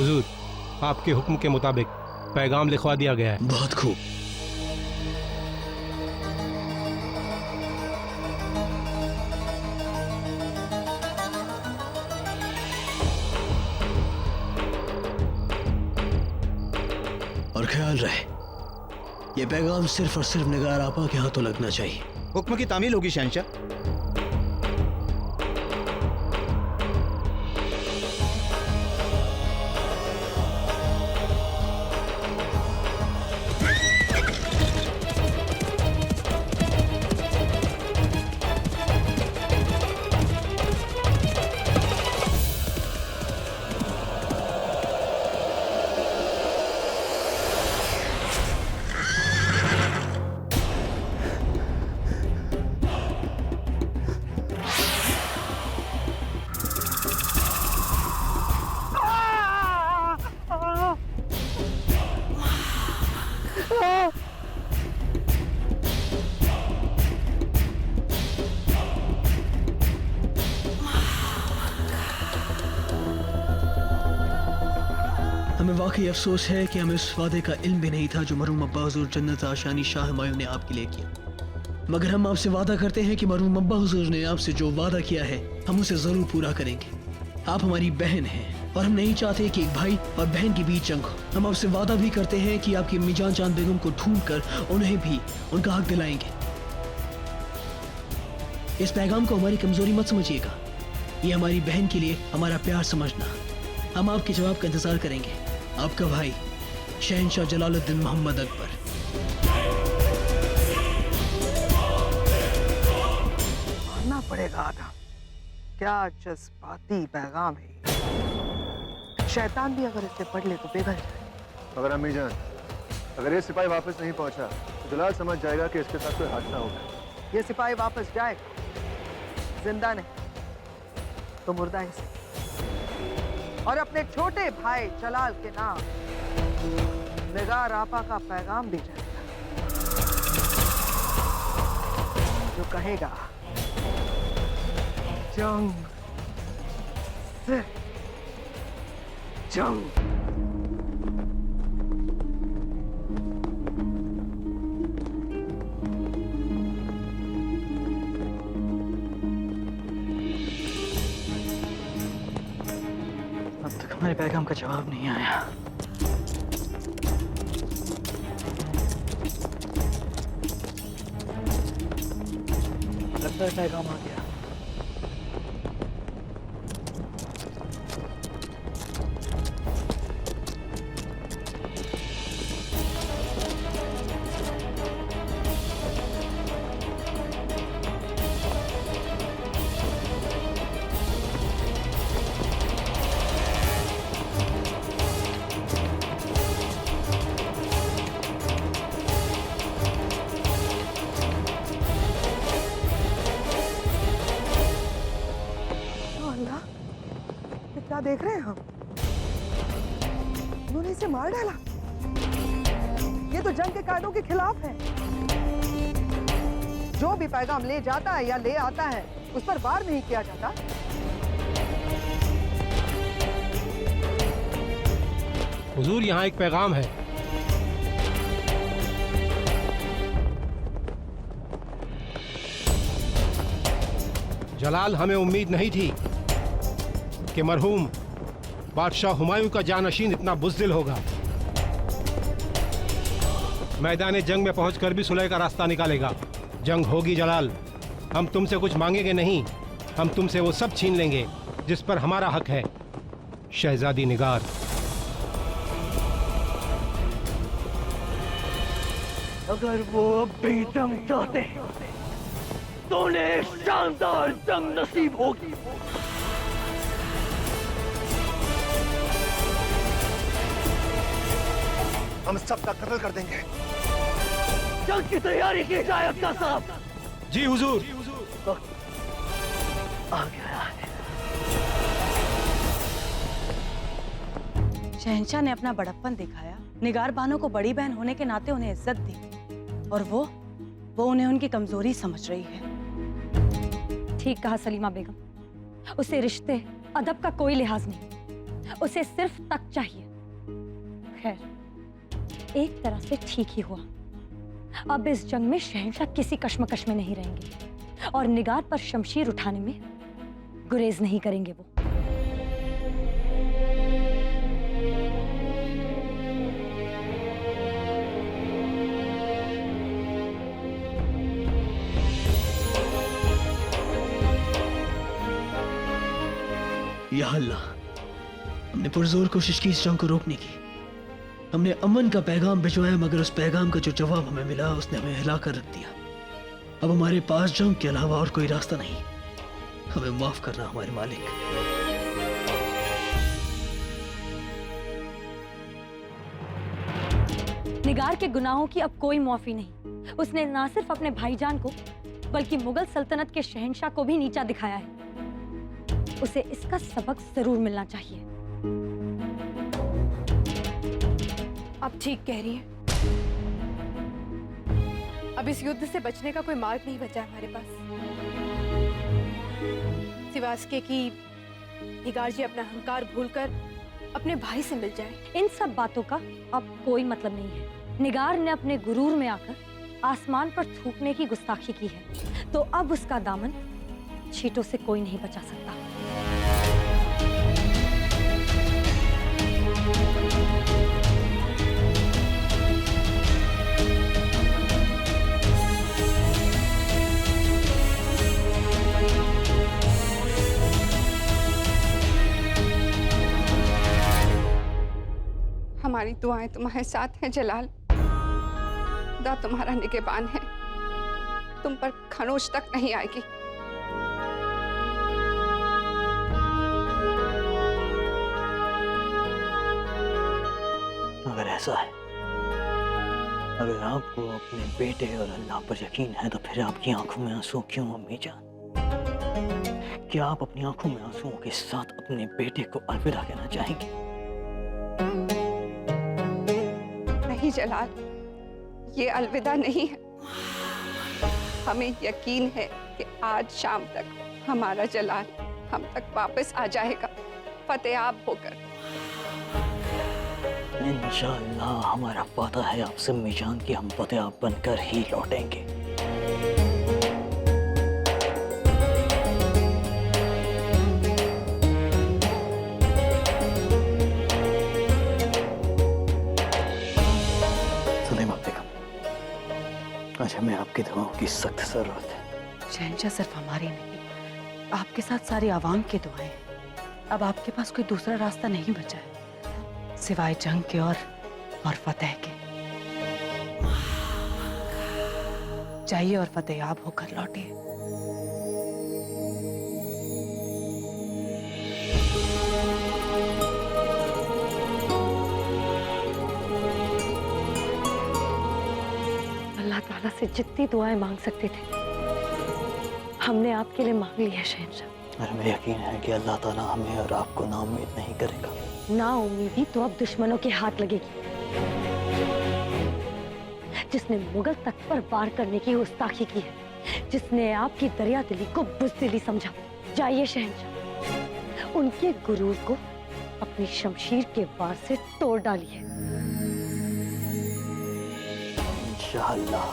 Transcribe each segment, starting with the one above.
हुजूर, आपके हुक्म के मुताबिक पैगाम लिखवा दिया गया है। बहुत खूब। और ख्याल रहे, ये पैगाम सिर्फ और सिर्फ निगार आपा के हाथों लगना चाहिए। हुक्म की तामील होगी शहंशाह। हमें वाकई अफसोस है कि हमें उस वादे का इल्म भी नहीं था जो मरहूम अब्बा हुजूर जन्नत आशानी शाह हुमायूं ने आपके लिए किया। मगर हम आपसे वादा करते हैं कि मरहूम अब्बा हुजूर ने आपसे जो वादा किया है हम उसे जरूर पूरा करेंगे। आप हमारी बहन हैं और हम नहीं चाहते कि एक भाई और बहन के बीच जंग हो। हम आपसे वादा भी करते हैं कि आपकी अम्मी जान चांद बेगम को ढूंढ कर उन्हें भी उनका हक दिलाएंगे। इस पैगाम को हमारी कमजोरी मत समझिएगा, ये हमारी बहन के लिए हमारा प्यार समझना। हम आपके जवाब का इंतजार करेंगे। आपका भाई शहंशाह जलालुद्दीन मोहम्मद अकबर। मानना पड़ेगा आदम, क्या जज्बाती पैगाम है। शैतान भी अगर इसे पढ़ ले तो पिघल जाए। मगर अम्मी जान, अगर ये सिपाही वापस नहीं पहुंचा तो जलाल समझ जाएगा कि इसके साथ कोई हादसा होगा। ये सिपाही वापस जाएगा, जिंदा नहीं तो मुर्दा ही सही। और अपने छोटे भाई जलाल के नाम निगार आपा का पैगाम भी जाएगा, जो कहेगा जंग सिर्फ जंग। हमारे पैगाम का जवाब नहीं आया। लगता है पैगाम आ गया। क्या देख रहे हैं हम? उन्होंने इसे मार डाला। ये तो जंग के कायदों के खिलाफ है। जो भी पैगाम ले जाता है या ले आता है उस पर वार नहीं किया जाता। हुजूर, यहाँ एक पैगाम है। जलाल, हमें उम्मीद नहीं थी कि मरहूम बादशाह हुमायूं का जानशीन इतना बुज़दिल होगा। मैदान जंग में पहुंचकर भी सुलह का रास्ता निकालेगा। जंग होगी जलाल, हम तुमसे कुछ मांगेंगे नहीं, हम तुमसे वो सब छीन लेंगे जिस पर हमारा हक है। शहजादी निगार। अगर वो अब भी जंग चाहते तो उन्हें शानदार जंग नसीब होगी। हम सबका कत्ल कर देंगे। जंग की तैयारी की जाए अब्दा साहब। जी हुजूर। आ गया है। शहंशाह ने अपना बड़प्पन दिखाया। निगार बानो को बड़ी बहन होने के नाते उन्हें इज्जत दी और वो उन्हें उनकी कमजोरी समझ रही है। ठीक कहा सलीमा बेगम, उसे रिश्ते अदब का कोई लिहाज नहीं। उसे सिर्फ तक चाहिए। खैर, एक तरह से ठीक ही हुआ। अब इस जंग में शहंशाह किसी कश्मकश में नहीं रहेंगे और निगार पर शमशीर उठाने में गुरेज नहीं करेंगे वो। या अल्लाह, हमने पुरजोर कोशिश की इस जंग को रोकने की। हमने अमन का पैगाम भिजवाया, मगर उस पैगाम का जो जवाब हमें मिला उसने हमें हिलाकर रख दिया। अब हमारे पास जंग के अलावा और कोई रास्ता नहीं। हमें माफ करना हमारे मालिक। निगार के गुनाहों की अब कोई माफी नहीं। उसने ना सिर्फ अपने भाईजान को बल्कि मुगल सल्तनत के शहंशाह को भी नीचा दिखाया है। उसे इसका सबक जरूर मिलना चाहिए। आप ठीक कह रही हैं। अब इस युद्ध से बचने का कोई मार्ग नहीं बचा हमारे पास, सिवाय इसके कि निगार जी अपना अहंकार भूलकर अपने भाई से मिल जाए। इन सब बातों का अब कोई मतलब नहीं है। निगार ने अपने गुरूर में आकर आसमान पर थूकने की गुस्ताखी की है, तो अब उसका दामन छींटों से कोई नहीं बचा सकता। हमारी दुआएं तुम्हारे साथ हैं जलाल। खुदा तुम्हारा निगहबान है, तुम पर खरोंच तक नहीं आएगी। अगर ऐसा है, अगर आपको अपने बेटे और अल्लाह पर यकीन है, तो फिर आपकी आंखों में आंसू क्यों अम्मी जान? क्या आप अपनी आंखों में आंसुओं के साथ अपने बेटे को अलविदा कहना चाहेंगे? नहीं जलाल, ये अलविदा नहीं है। हमें यकीन है कि आज शाम तक हमारा जलाल हम तक वापस आ जाएगा, फतेहाब होकर। इंशाअल्लाह हमारा वादा है आपसे अम्मी जान कि हम फतेहाब बनकर ही लौटेंगे। आज हमें आपकी दुआओं की सख्त जरूरत है। शहंशाह सिर्फ हमारी नहीं, आपके साथ सारी आवाम की दुआएं हैं। अब आपके पास कोई दूसरा रास्ता नहीं बचा है सिवाय जंग के और फतेह के। जाइए और फतेहाब होकर लौटिए। अल्लाह ताला से जितनी दुआएं मांग सकते थे हमने आपके लिए मांग ली है शहंशाह। और हमें यकीन है कि अल्लाह ताला हमें और आपको नाउम्मीद नहीं करेगा। ना उम्मीदी तो अब दुश्मनों के हाथ लगेगी। जिसने मुगल तख्त पर वार करने की गुस्ताखी की है, जिसने आपकी दरिया दिली को बुज़दिली समझा। जाइए शहंशाह, उनके गुरूर को अपनी शमशीर के वार से तोड़ डालिए। इंशाअल्लाह।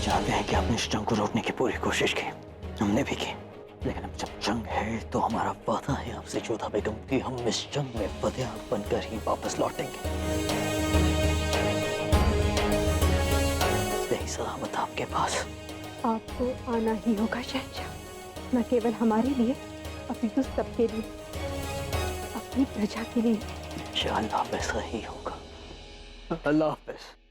जानते हैं कि आपने इस जंग को रोकने की पूरी कोशिश की, हमने भी की, लेकिन अब जब जंग है तो हमारा वादा है आपसे जोधा बेगम कि हम इस जंग में फतेहाब बनकर ही वापस लौटेंगे। सही सलामत आपके पास। आपको आना ही होगा शहंशाह, न केवल हमारे लिए अपितु सबके लिए, अपनी प्रजा के लिए। इंशाअल्लाह वैसा ही होगा। अल्लाह हाफ़िज़।